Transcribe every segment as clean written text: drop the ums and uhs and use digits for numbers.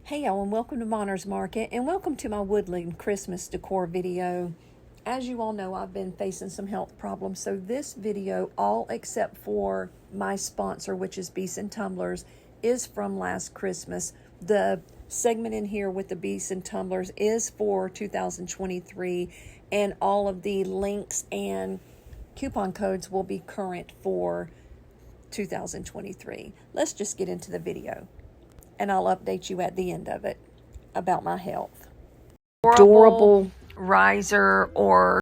Hey y'all, and welcome to Monner's Market, and welcome to my Woodland Christmas Decor video. As you all know, I've been facing some health problems, so this video, all except for my sponsor, which is Besin Tumblers, is from last Christmas. The segment in here with the Besin Tumblers is for 2023, and all of the links and coupon codes will be current for 2023. Let's just get into the video, and I'll update you at the end of it about my health. Adorable riser or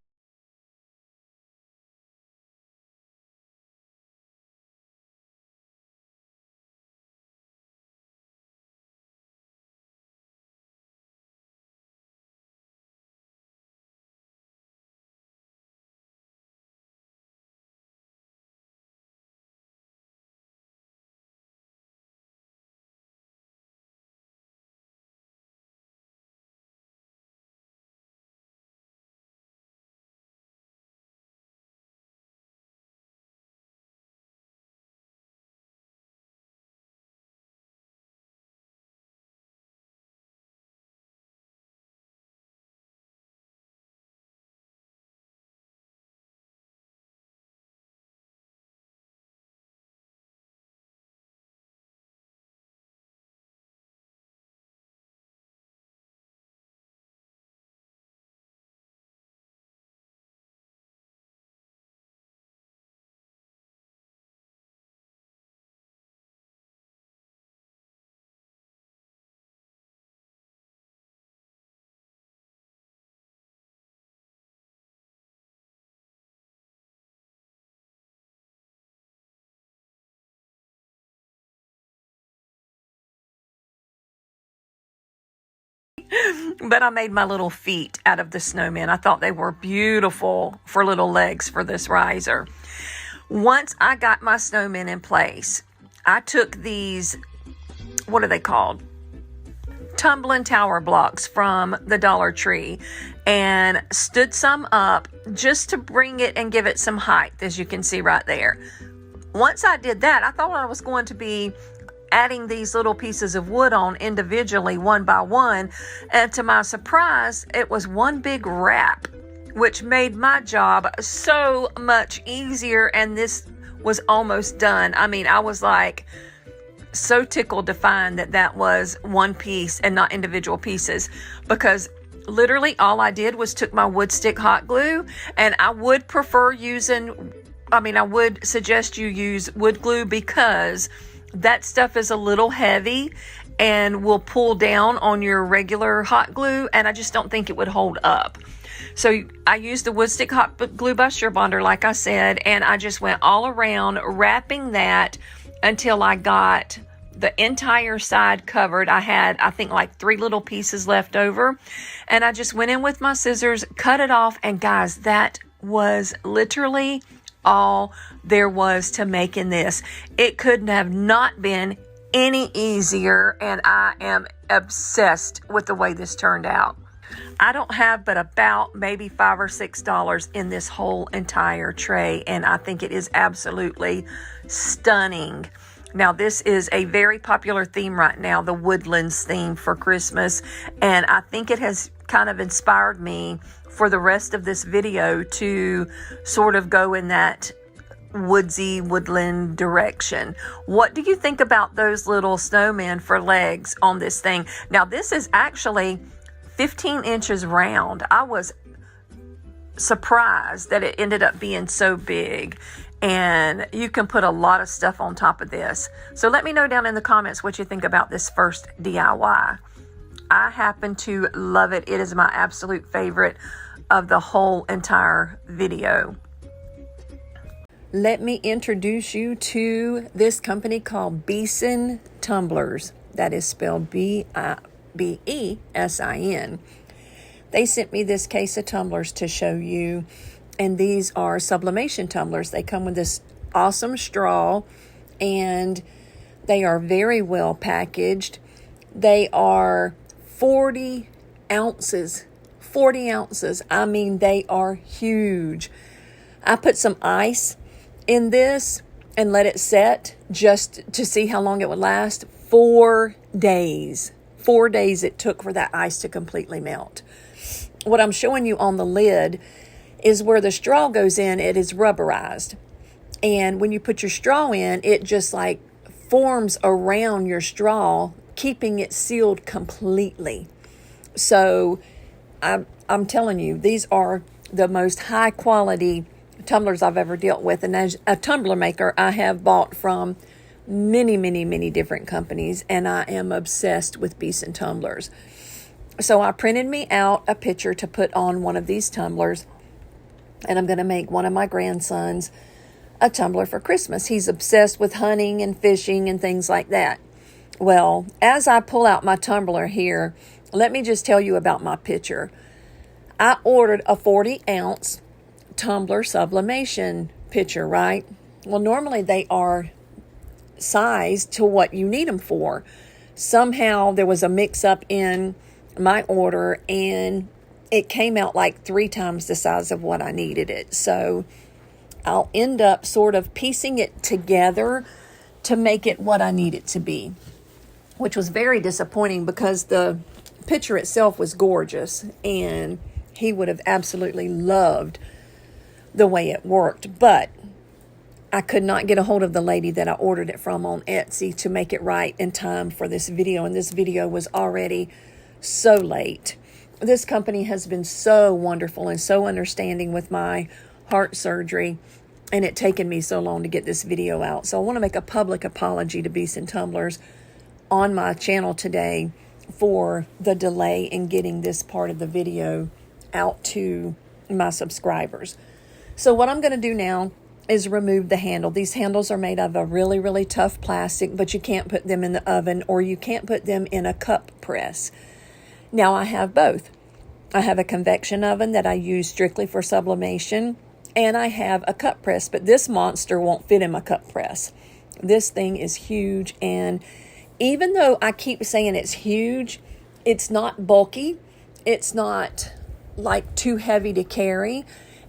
but I made my little feet out of the snowman. I thought they were beautiful for little legs for this riser. Once I got my snowman in place, I took these, what are they called? Tumbling tower blocks from the Dollar Tree and stood some up just to bring it and give it some height, as you can see right there. Once I did that, I thought I was going to be adding these little pieces of wood on individually one by one, and to my surprise it was one big wrap, which made my job so much easier, and this was almost done. I mean, I was like so tickled to find that that was one piece and not individual pieces, because literally all I did was took my wood stick hot glue, and I would prefer using, I would suggest you use wood glue because that stuff is a little heavy and will pull down on your regular hot glue, and I just don't think it would hold up. So I used the wood stick hot glue by Bonder, like I said, and I just went all around wrapping that until I got the entire side covered. I had, I think, like 3 little pieces left over, and I just went in with my scissors, cut it off, and guys, that was literally all there was to making this. It couldn't have not been any easier, and I am obsessed with the way this turned out. I don't have but about maybe $5 or $6 in this whole entire tray, and I think it is absolutely stunning. Now, this is a very popular theme right now, the Woodlands theme for Christmas, and I think it has kind of inspired me for the rest of this video to sort of go in that woodsy woodland direction. What do you think about those little snowmen for legs on this thing? Now, this is actually 15 inches round. I was surprised that it ended up being so big, and you can put a lot of stuff on top of this. So let me know down in the comments what you think about this first DIY. I happen to love it. It is my absolute favorite of the whole entire video. Let me introduce you to this company called Besin Tumblers. That is spelled B-E-S-I-N. They sent me this case of tumblers to show you, and these are Sublimation tumblers. They come with this awesome straw, and they are very well packaged. They are 40 ounces. 40 ounces. I mean, they are huge. I put some ice in this and let it set just to see how long it would last. 4 days. 4 days it took for that ice to completely melt. What I'm showing you on the lid is where the straw goes in, it is rubberized. And when you put your straw in, it just like forms around your straw, keeping it sealed completely. So I'm telling you, these are the most high quality tumblers I've ever dealt with. And as a tumbler maker, I have bought from many different companies, and I am obsessed with Besin Tumblers. So I printed me out a picture to put on one of these tumblers, and I'm going to make one of my grandsons a tumbler for Christmas. He's obsessed with hunting and fishing and things like that. Well, as I pull out my tumbler here, let me just tell you about my pitcher. I ordered a 40-ounce tumbler sublimation pitcher, right? Well, normally they are sized to what you need them for. Somehow there was a mix-up in my order, and it came out like 3 times the size of what I needed it. So I'll end up sort of piecing it together to make it what I need it to be, which was very disappointing because the picture itself was gorgeous and he would have absolutely loved the way it worked. But I could not get a hold of the lady that I ordered it from on Etsy to make it right in time for this video, and this video was already so late. This company has been so wonderful and so understanding with my heart surgery, and it taken me so long to get this video out. So I want to make a public apology to Besin Tumblers on my channel today for the delay in getting this part of the video out to my subscribers. So what I'm going to do now is remove the handle. These handles are made of a really tough plastic, but you can't put them in the oven or you can't put them in a cup press. Now I have both. I have a convection oven that I use strictly for sublimation, and I have a cup press, but this monster won't fit in my cup press. This thing is huge, and even though I keep saying it's huge, it's not bulky. It's not like too heavy to carry.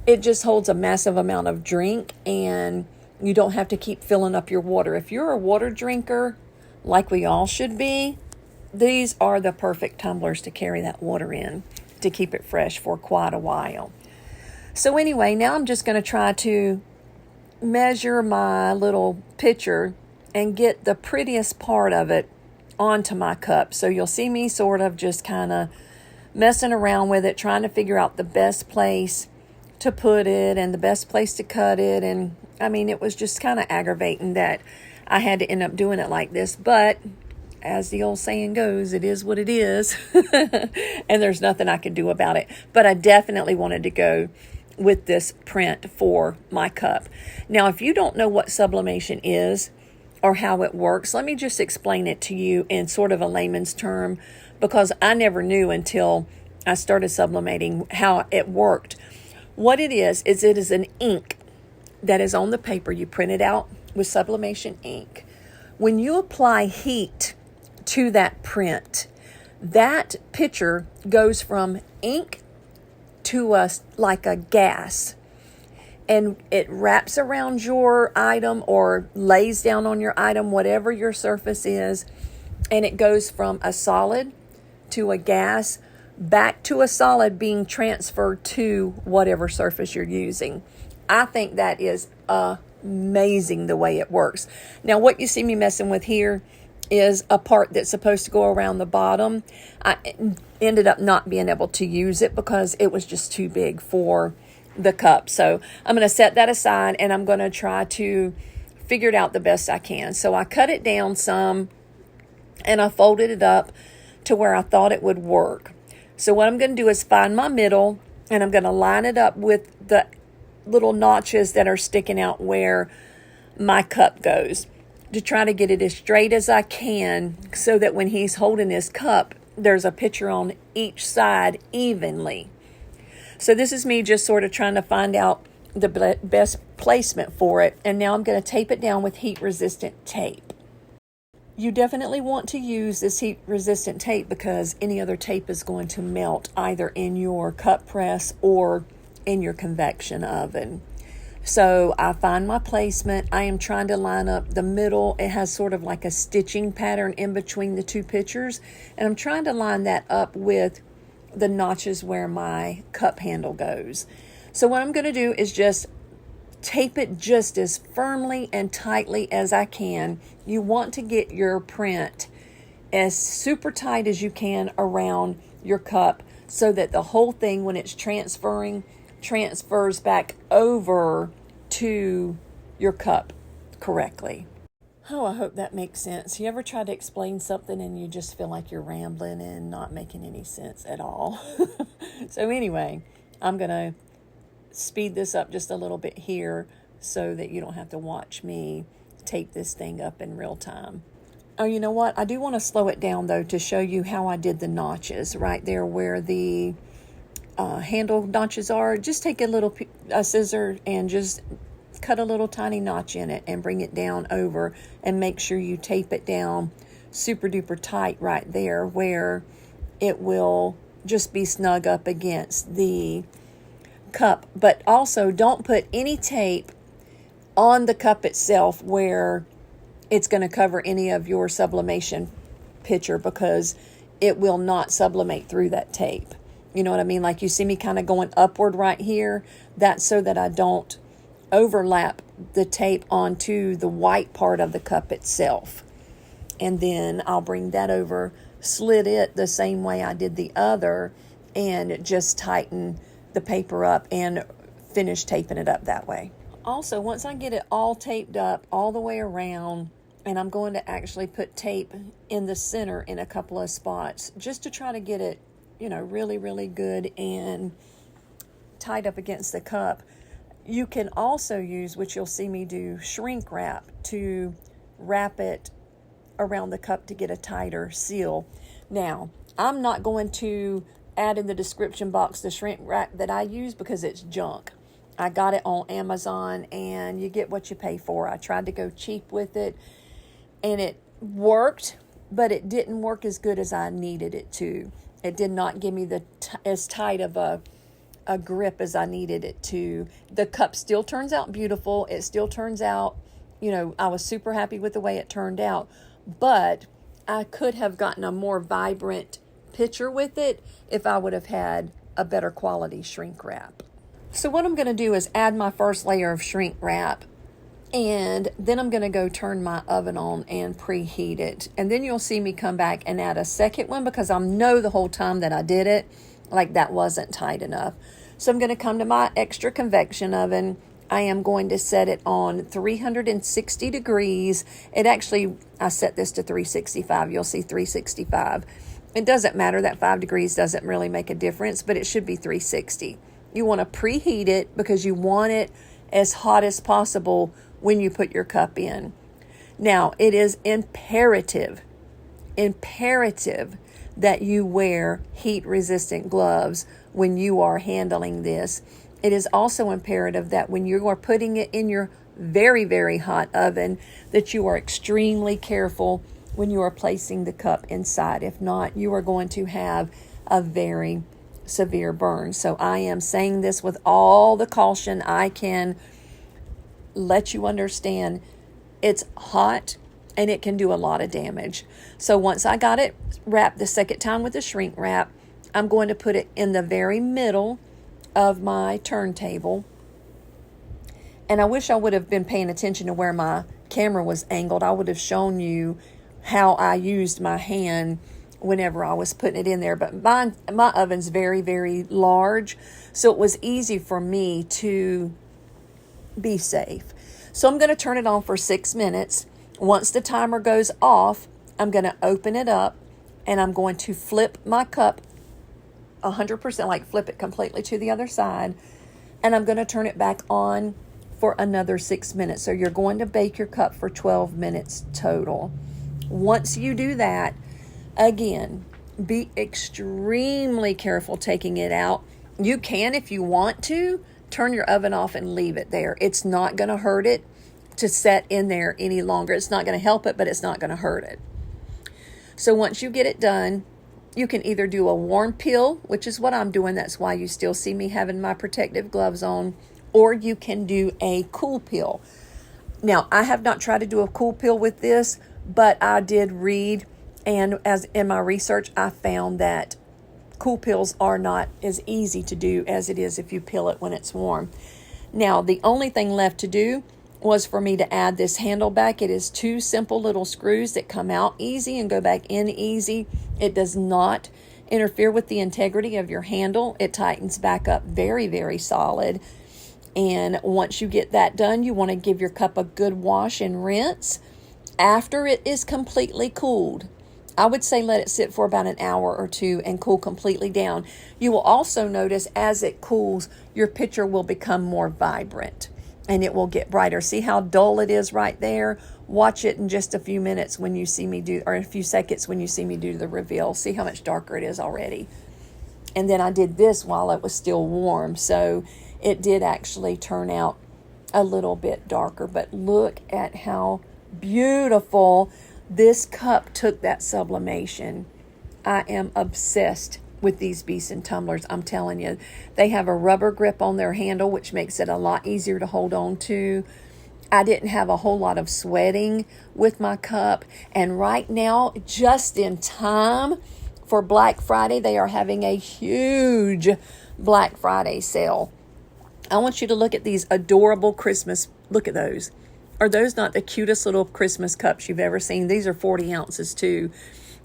It just holds a massive amount of drink, and you don't have to keep filling up your water. If you're a water drinker, like we all should be, these are the perfect tumblers to carry that water in to keep it fresh for quite a while. So anyway, now I'm just going to try to measure my little pitcher and get the prettiest part of it onto my cup. So you'll see me sort of just kind of messing around with it, trying to figure out the best place to put it and the best place to cut it. And I mean, it was just kind of aggravating that I had to end up doing it like this. But as the old saying goes, it is what it is. And there's nothing I could do about it. But I definitely wanted to go with this print for my cup. Now, if you don't know what sublimation is or how it works, let me just explain it to you in sort of a layman's term, because I never knew until I started sublimating how it worked. What it is it is an ink that is on the paper. You print it out with sublimation ink. When you apply heat to that print, that picture goes from ink to us like a gas, and it wraps around your item or lays down on your item, whatever your surface is, and it goes from a solid to a gas back to a solid being transferred to whatever surface you're using. I think that is amazing the way it works. Now, what you see me messing with here is a part that's supposed to go around the bottom. I ended up not being able to use it because it was just too big for the cup. So I'm going to set that aside, and I'm going to try to figure it out the best I can. So I cut it down some, and I folded it up to where I thought it would work. So what I'm going to do is find my middle, and I'm going to line it up with the little notches that are sticking out where my cup goes, to try to get it as straight as I can so that when he's holding his cup, there's a picture on each side evenly. So this is me just sort of trying to find out the best placement for it. And now I'm going to tape it down with heat-resistant tape. You definitely want to use this heat-resistant tape because any other tape is going to melt either in your cup press or in your convection oven. So I find my placement. I am trying to line up the middle. It has sort of like a stitching pattern in between the two pictures. And I'm trying to line that up with the notches where my cup handle goes. So what I'm going to do is just tape it just as firmly and tightly as I can. You want to get your print as super tight as you can around your cup so that the whole thing, when it's transfers back over to your cup correctly. Oh, I hope that makes sense. You ever try to explain something and you just feel like you're rambling and not making any sense at all? So anyway, I'm going to speed this up just a little bit here so that you don't have to watch me tape this thing up in real time. Oh, you know what? I do want to slow it down though to show you how I did the notches right there where the handle notches are. Just take a scissor and just cut a little tiny notch in it and bring it down over and make sure you tape it down super duper tight right there where it will just be snug up against the cup. But also don't put any tape on the cup itself where it's going to cover any of your sublimation picture, because it will not sublimate through that tape. You know what I mean? Like you see me kind of going upward right here. That's so that I don't overlap the tape onto the white part of the cup itself. And then I'll bring that over, slit it the same way I did the other, and just tighten the paper up and finish taping it up that way. Also, once I get it all taped up all the way around, and I'm going to actually put tape in the center in a couple of spots just to try to get it, you know, really, really good and tied up against the cup. You can also use, which you'll see me do, shrink wrap to wrap it around the cup to get a tighter seal. Now, I'm not going to add in the description box the shrink wrap that I use because it's junk. I got it on Amazon and you get what you pay for. I tried to go cheap with it and it worked, but it didn't work as good as I needed it to. It did not give me as tight of a grip as I needed it to. The cup still turns out beautiful. It still turns out, you know, I was super happy with the way it turned out, but I could have gotten a more vibrant picture with it if I would have had a better quality shrink wrap. So what I'm going to do is add my first layer of shrink wrap, and then I'm going to go turn my oven on and preheat it. And then you'll see me come back and add a second one because I know the whole time that I did it, like that wasn't tight enough. So I'm going to come to my extra convection oven. I am going to set it on 360 degrees. I set this to 365. You'll see 365. It doesn't matter, that 5 degrees doesn't really make a difference, but it should be 360. You want to preheat it because you want it as hot as possible when you put your cup in. Now, it is imperative that you wear heat-resistant gloves when you are handling this. It is also imperative that when you are putting it in your very, very hot oven, that you are extremely careful when you are placing the cup inside. If not, you are going to have a very severe burn. So I am saying this with all the caution I can let you understand. It's hot and it can do a lot of damage. So once I got it wrapped the second time with the shrink wrap, I'm going to put it in the very middle of my turntable. And I wish I would have been paying attention to where my camera was angled. I would have shown you how I used my hand whenever I was putting it in there. But my oven's very, very large, so it was easy for me to be safe. So I'm going to turn it on for 6 minutes. Once the timer goes off, I'm going to open it up and I'm going to flip my cup 100%, like flip it completely to the other side, and I'm going to turn it back on for another 6 minutes. So you're going to bake your cup for 12 minutes total. Once you do that, again, be extremely careful taking it out. You can, if you want to, turn your oven off and leave it there. It's not going to hurt it to set in there any longer. It's not going to help it, but it's not going to hurt it. So once you get it done, you can either do a warm peel, which is what I'm doing. That's why you still see me having my protective gloves on. or you can do a cool peel. Now, I have not tried to do a cool peel with this, but I did read, and as in my research, I found that cool peels are not as easy to do as it is if you peel it when it's warm. Now, the only thing left to do was for me to add this handle back. It is 2 simple little screws that come out easy and go back in easy. It does not interfere with the integrity of your handle. It tightens back up very, very solid. And once you get that done, you want to give your cup a good wash and rinse after it is completely cooled. I would say let it sit for about an hour or 2 and cool completely down. You will also notice as it cools, your picture will become more vibrant and it will get brighter. See how dull it is right there? Watch it in just a few minutes when you see me do, or a few seconds when you see me do the reveal. See how much darker it is already. And then I did this while it was still warm, so it did actually turn out a little bit darker. But look at how beautiful this cup took that sublimation. I am obsessed with these Besin Tumblers. I'm telling you, they have a rubber grip on their handle, which makes it a lot easier to hold on to. I didn't have a whole lot of sweating with my cup. And right now, just in time for Black Friday, they are having a huge Black Friday sale. I want you to look at these adorable Christmas. Look at those. Are those not the cutest little Christmas cups you've ever seen? These are 40 ounces too.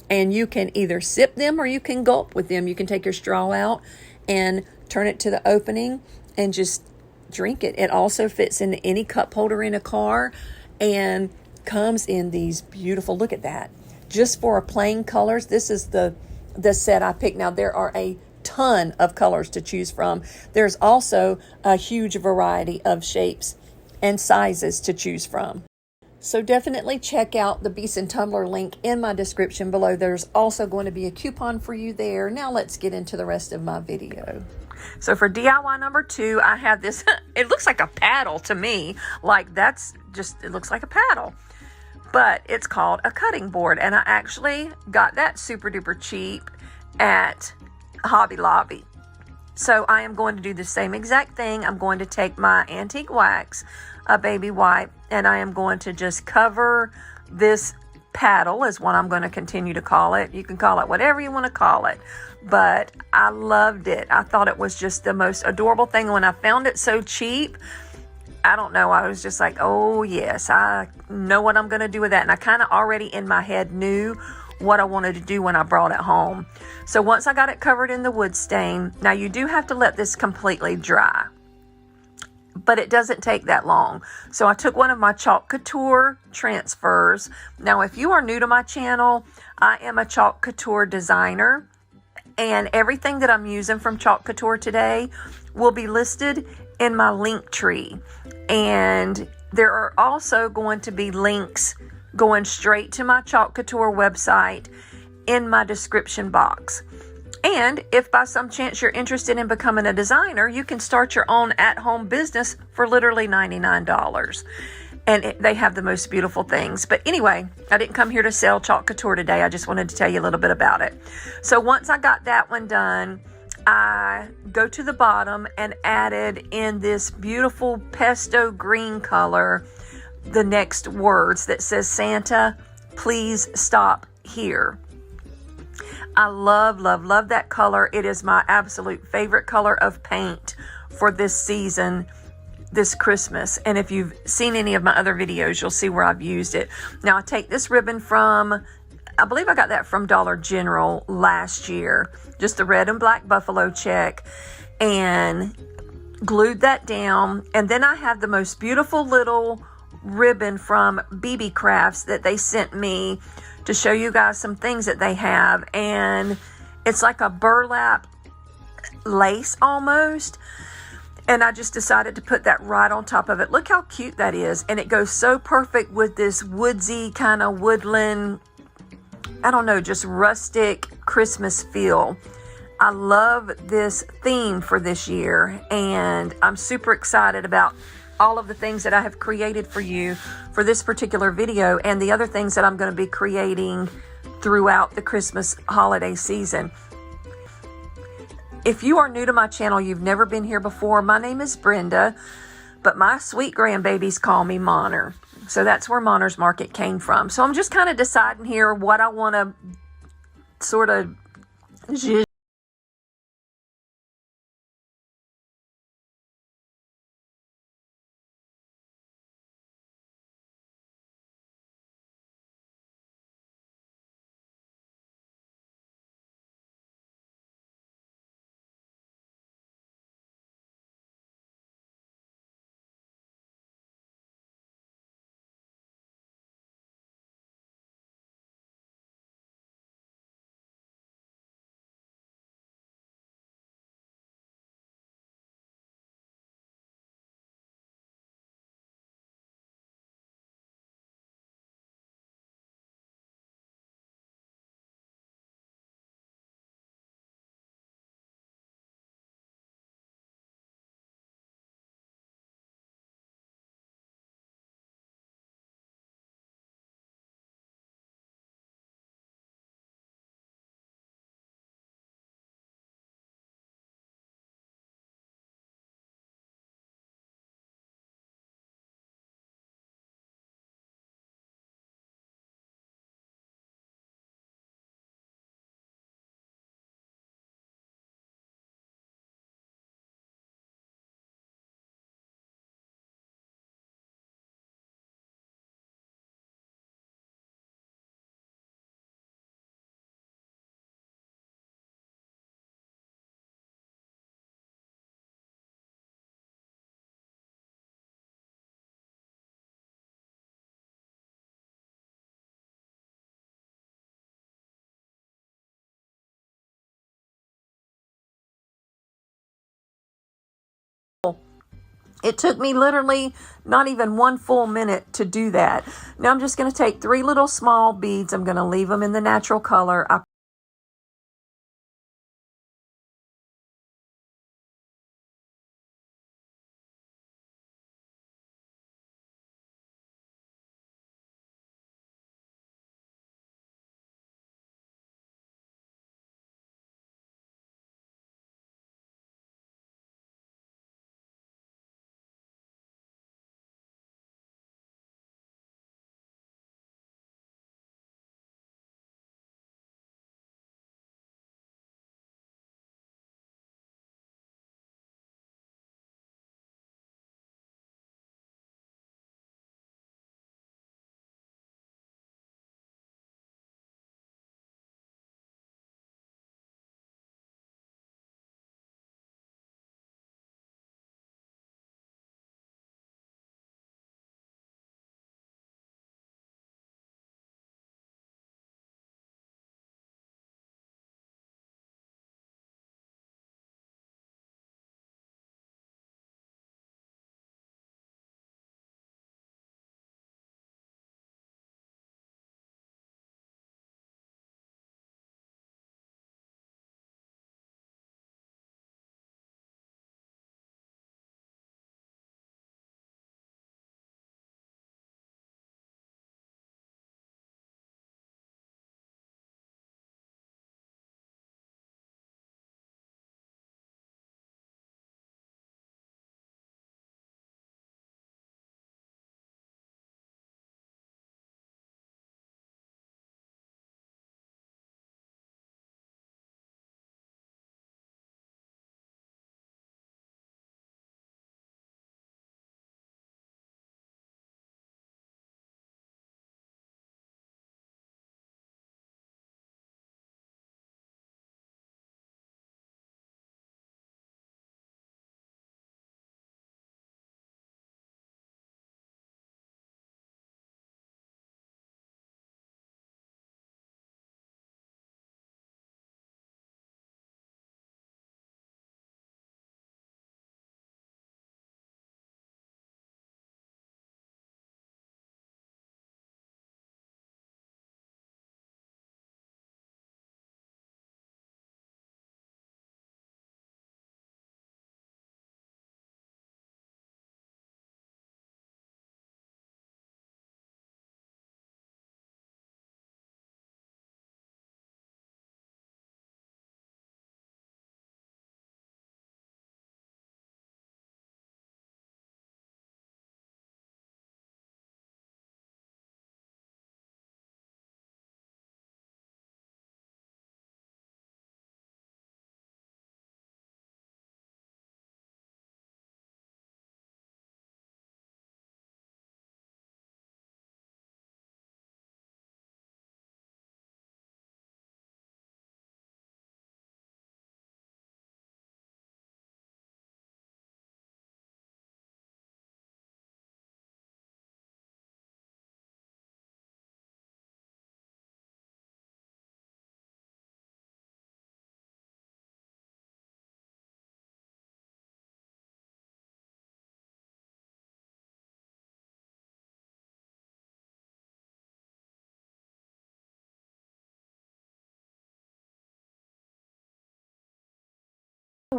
And you can either sip them or you can gulp with them. You can take your straw out and turn it to the opening and just drink it. It also fits into any cup holder in a car and comes in these beautiful, look at that. Just for plain colors, this is the set I picked. Now there are a ton of colors to choose from. There's also a huge variety of shapes and sizes to choose from. So definitely check out the Besin Tumbler link in my description below. There's also going to be a coupon for you there. Now let's get into the rest of my video. So for DIY number 2, I have this, it looks like a paddle to me. Like that's just, it looks like a paddle. But it's called a cutting board. And I actually got that super duper cheap at Hobby Lobby. So I am going to do the same exact thing. I'm going to take my antique wax, a baby wipe, and I am going to just cover this paddle, is what I'm going to continue to call it. You can call it whatever you want to call it, but I loved it. I thought it was just the most adorable thing. When I found it so cheap, I don't know, I was just like, oh yes, I know what I'm going to do with that. And I kind of already in my head knew what I wanted to do when I brought it home. So once I got it covered in the wood stain, now you do have to let this completely dry, but it doesn't take that long. So I took one of my Chalk Couture transfers. Now, if you are new to my channel, I am a Chalk Couture designer, and everything that I'm using from Chalk Couture today will be listed in my link tree. And there are also going to be links going straight to my Chalk Couture website in my description box. And if by some chance you're interested in becoming a designer, you can start your own at-home business for literally $99. And they have the most beautiful things. But anyway, I didn't come here to sell Chalk Couture today. I just wanted to tell you a little bit about it. So once I got that one done, I go to the bottom and added in this beautiful pesto green color the next words that says, Santa, please stop here. I love, love, love that color. It is my absolute favorite color of paint for this season, this Christmas. And if you've seen any of my other videos, you'll see where I've used it. Now I take this ribbon from, I believe I got that from Dollar General last year, just the red and black buffalo check, and glued that down. And then I have the most beautiful little ribbon from BB Crafts that they sent me to show you guys some things that they have. And it's like a burlap lace almost. And I just decided to put that right on top of it. Look how cute that is. And it goes so perfect with this woodsy kind of woodland, I don't know, just rustic Christmas feel. I love this theme for this year. And I'm super excited about all of the things that I have created for you for this particular video and the other things that I'm going to be creating throughout the Christmas holiday season. If you are new to my channel, you've never been here before, my name is Brenda, but my sweet grandbabies call me Monner. So that's where Monner's Market came from. So I'm just kind of deciding here what I want to sort of It took me literally not even 1 full minute to do that. Now I'm just going to take 3 little small beads. I'm going to leave them in the natural color. I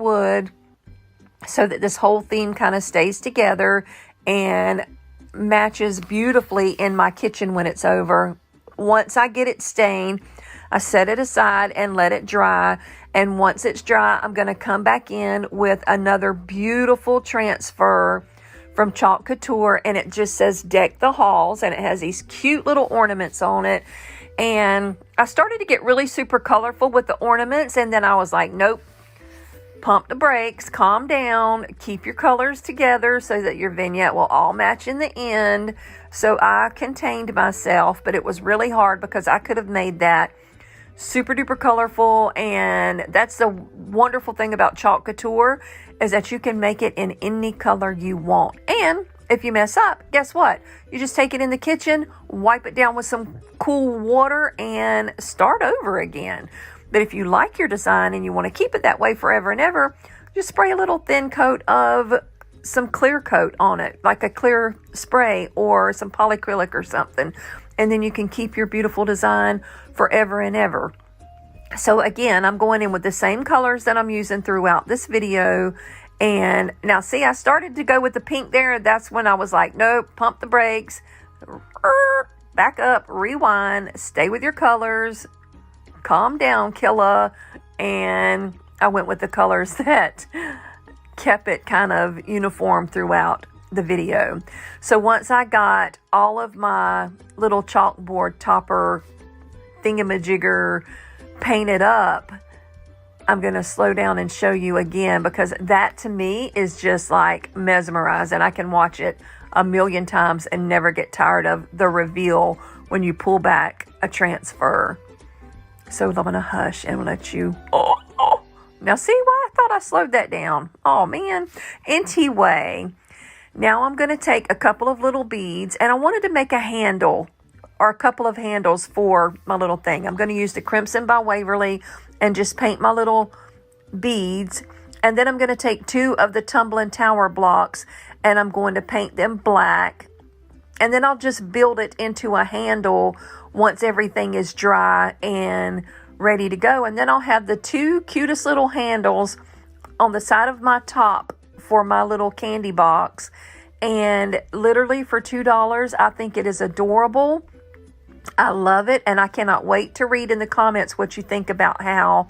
wood so that this whole theme kind of stays together and matches beautifully in my kitchen when it's over. Once I get it stained, I set it aside and let it dry. And once it's dry, I'm going to come back in with another beautiful transfer from Chalk Couture, and it just says Deck the Halls, and it has these cute little ornaments on it. And I started to get really super colorful with the ornaments, and then I was like, nope, pump the brakes, calm down, keep your colors together so that your vignette will all match in the end. So I contained myself, but it was really hard because I could have made that super duper colorful. And that's the wonderful thing about Chalk Couture, is that you can make it in any color you want. And if you mess up, guess what? You just take it in the kitchen, wipe it down with some cool water, and start over again. But if you like your design and you want to keep it that way forever and ever, just spray a little thin coat of some clear coat on it, like a clear spray or some polyacrylic or something. And then you can keep your beautiful design forever and ever. So again, I'm going in with the same colors that I'm using throughout this video. And now see, I started to go with the pink there. That's when I was like, nope, pump the brakes, back up, rewind, stay with your colors, calm down, killer. And I went with the colors that kept it kind of uniform throughout the video. So once I got all of my little chalkboard topper thingamajigger painted up, I'm going to slow down and show you again, because that to me is just like mesmerizing. I can watch it a million times and never get tired of the reveal when you pull back a transfer. So I'm going to hush and let you. Now see why I thought I slowed that down. Oh man. Anyway, now I'm going to take a couple of little beads, and I wanted to make a handle or a couple of handles for my little thing. I'm going to use the Crimson by Waverly and just paint my little beads. And then I'm going to take 2 of the tumbling tower blocks, and I'm going to paint them black. And then I'll just build it into a handle once everything is dry and ready to go. And then I'll have the 2 cutest little handles on the side of my top for my little candy box. And literally for $2, I think it is adorable. I love it, and I cannot wait to read in the comments what you think about how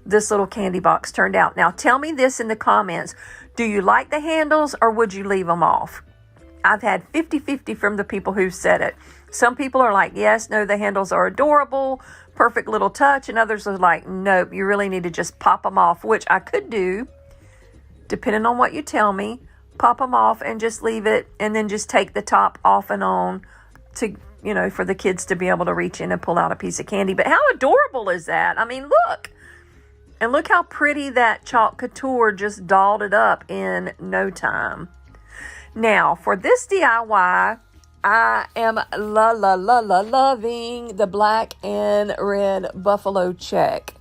this little candy box turned out. Now, tell me this in the comments. Do you like the handles, or would you leave them off? I've had 50-50 from the people who've said it. Some people are like, yes, no, the handles are adorable, perfect little touch, and others are like, nope, you really need to just pop them off, which I could do, depending on what you tell me. Pop them off and just leave it, and then just take the top off and on to, you know, for the kids to be able to reach in and pull out a piece of candy. But how adorable is that? I mean, look. And look how pretty that Chalk Couture just dolled it up in no time. Now, for this DIY, I am loving the black and red buffalo check.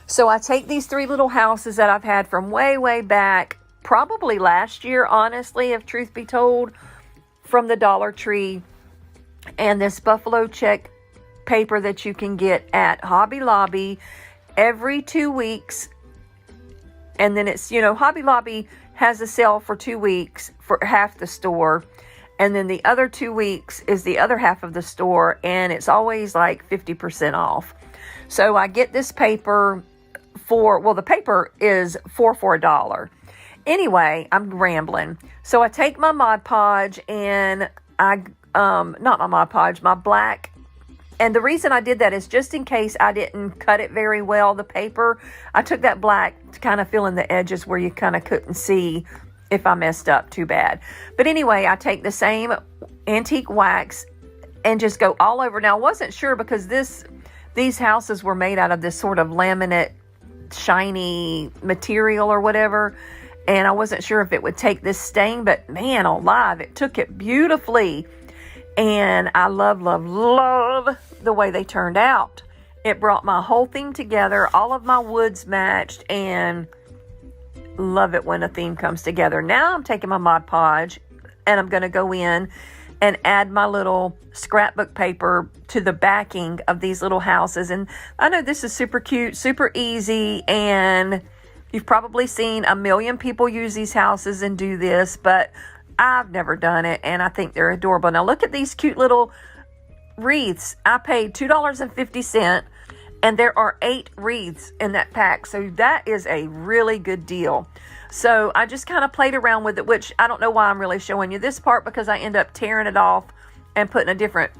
So I take these 3 little houses that I've had from way, way back, probably last year, honestly, if truth be told, from the Dollar Tree, and this buffalo check paper that you can get at Hobby Lobby every 2 weeks. And then it's, you know, Hobby Lobby has a sale for 2 weeks for half the store. And then the other 2 weeks is the other half of the store. And it's always like 50% off. So I get this paper for, well, the paper is for $1. Anyway, I'm rambling. So I take my Mod Podge and not my Mod Podge, my black. And the reason I did that is just in case I didn't cut it very well, the paper. I took that black to kind of fill in the edges where you kind of couldn't see if I messed up too bad. But anyway, I take the same antique wax and just go all over. Now, I wasn't sure because these houses were made out of this sort of laminate, shiny material or whatever. And I wasn't sure if it would take this stain, but man alive, it took it beautifully. And I love the way they turned out. It brought my whole theme together. All of my woods matched, and love it when a theme comes together. Now I'm taking my Mod Podge and I'm going to go in and add my little scrapbook paper to the backing of these little houses. And I know this is super cute, super easy, and You've probably seen a million people use these houses and do this, but I've never done it, and I think they're adorable. Now look at these cute little wreaths. I paid $2.50, and there are 8 wreaths in that pack, so that is a really good deal. So I just kind of played around with it, which I don't know why I'm really showing you this part, because I end up tearing it off and putting a different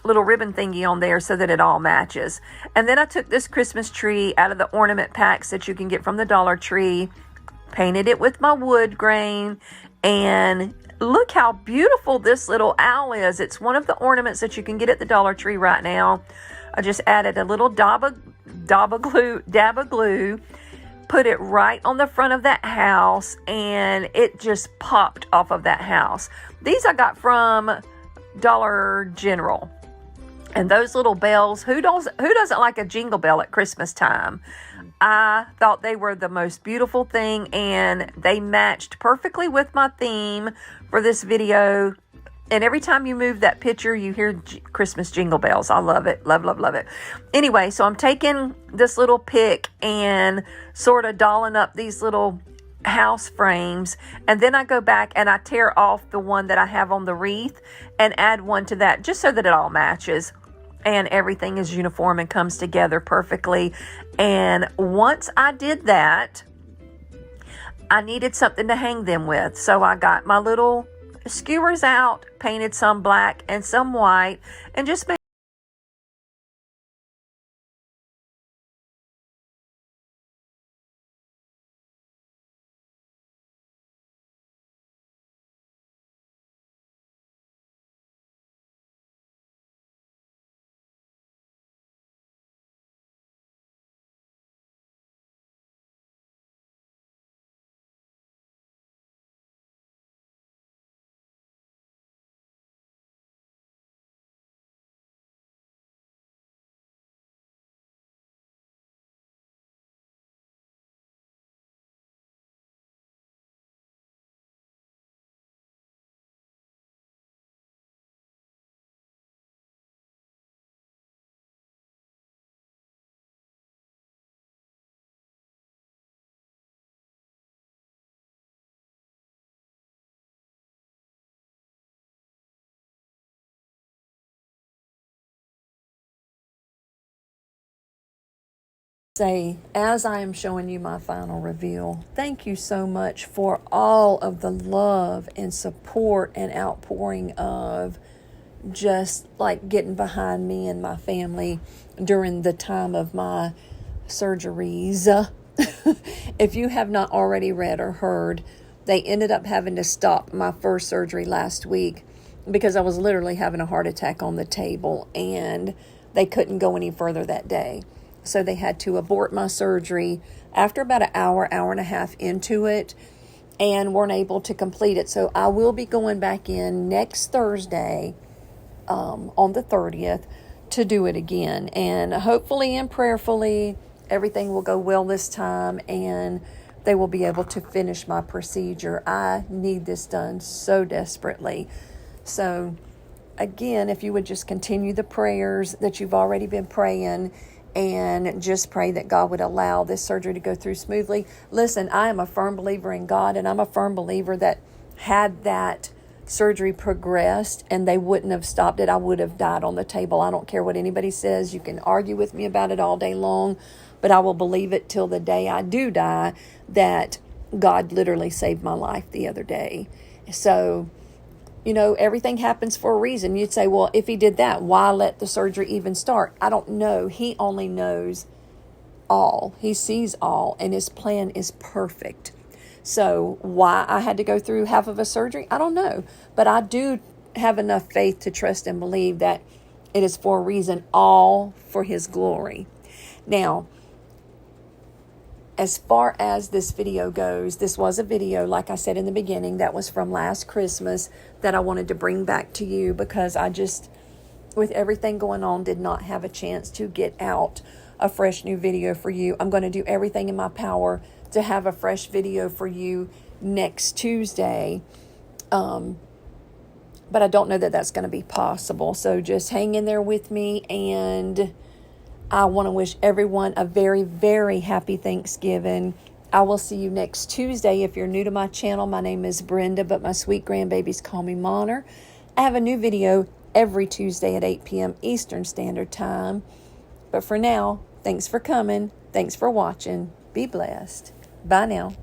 little ribbon thingy on there so that it all matches. And then I took this Christmas tree out of the ornament packs that you can get from the Dollar Tree, painted it with my wood grain, and look how beautiful this little owl is. It's one of the ornaments that you can get at the Dollar Tree right now. I just added a little dab of glue, put it right on the front of that house, and it just popped off of that house. These I got from Dollar General. And those little bells, who doesn't like a jingle bell at Christmas time? I thought they were the most beautiful thing, and they matched perfectly with my theme for this video. And every time you move that picture, you hear Christmas jingle bells. I love it. Love, love, love it. Anyway, so I'm taking this little pick and sort of dolling up these little house frames, and then I go back and I tear off the one that I have on the wreath and add one to that, just so that it all matches and everything is uniform and comes together perfectly. And once I did that, I needed something to hang them with, so I got my little skewers out, painted some black and some white, and just made say, as I am showing you my final reveal, thank you so much for all of the love and support and outpouring of just like getting behind me and my family during the time of my surgeries. If you have not already read or heard, they ended up having to stop my first surgery last week because I was literally having a heart attack on the table, and they couldn't go any further that day. So they had to abort my surgery after about an hour and a half into it, and weren't able to complete it. So I will be going back in next Thursday, on the 30th, to do it again. And hopefully and prayerfully, everything will go well this time, and they will be able to finish my procedure. I need this done so desperately. So again, if you would just continue the prayers that you've already been praying, and just pray that God would allow this surgery to go through smoothly. Listen, I am a firm believer in God, and I'm a firm believer that had that surgery progressed and they wouldn't have stopped it, I would have died on the table. I don't care what anybody says. You can argue with me about it all day long, but I will believe it till the day I do die that God literally saved my life the other day. So, you know, everything happens for a reason. You'd say, well, if he did that, why let the surgery even start? I don't know. He only knows all. He sees all, and his plan is perfect. So why I had to go through half of a surgery, I don't know. But I do have enough faith to trust and believe that it is for a reason, all for his glory. Now, as far as this video goes, this was a video, like I said in the beginning, that was from last Christmas that I wanted to bring back to you because I just, with everything going on, did not have a chance to get out a fresh new video for you. I'm going to do everything in my power to have a fresh video for you next Tuesday. But I don't know that that's going to be possible. So just hang in there with me, and I want to wish everyone a very, very happy Thanksgiving. I will see you next Tuesday. If you're new to my channel, my name is Brenda, but my sweet grandbabies call me Monner. I have a new video every Tuesday at 8 p.m. Eastern Standard Time. But for now, thanks for coming. Thanks for watching. Be blessed. Bye now.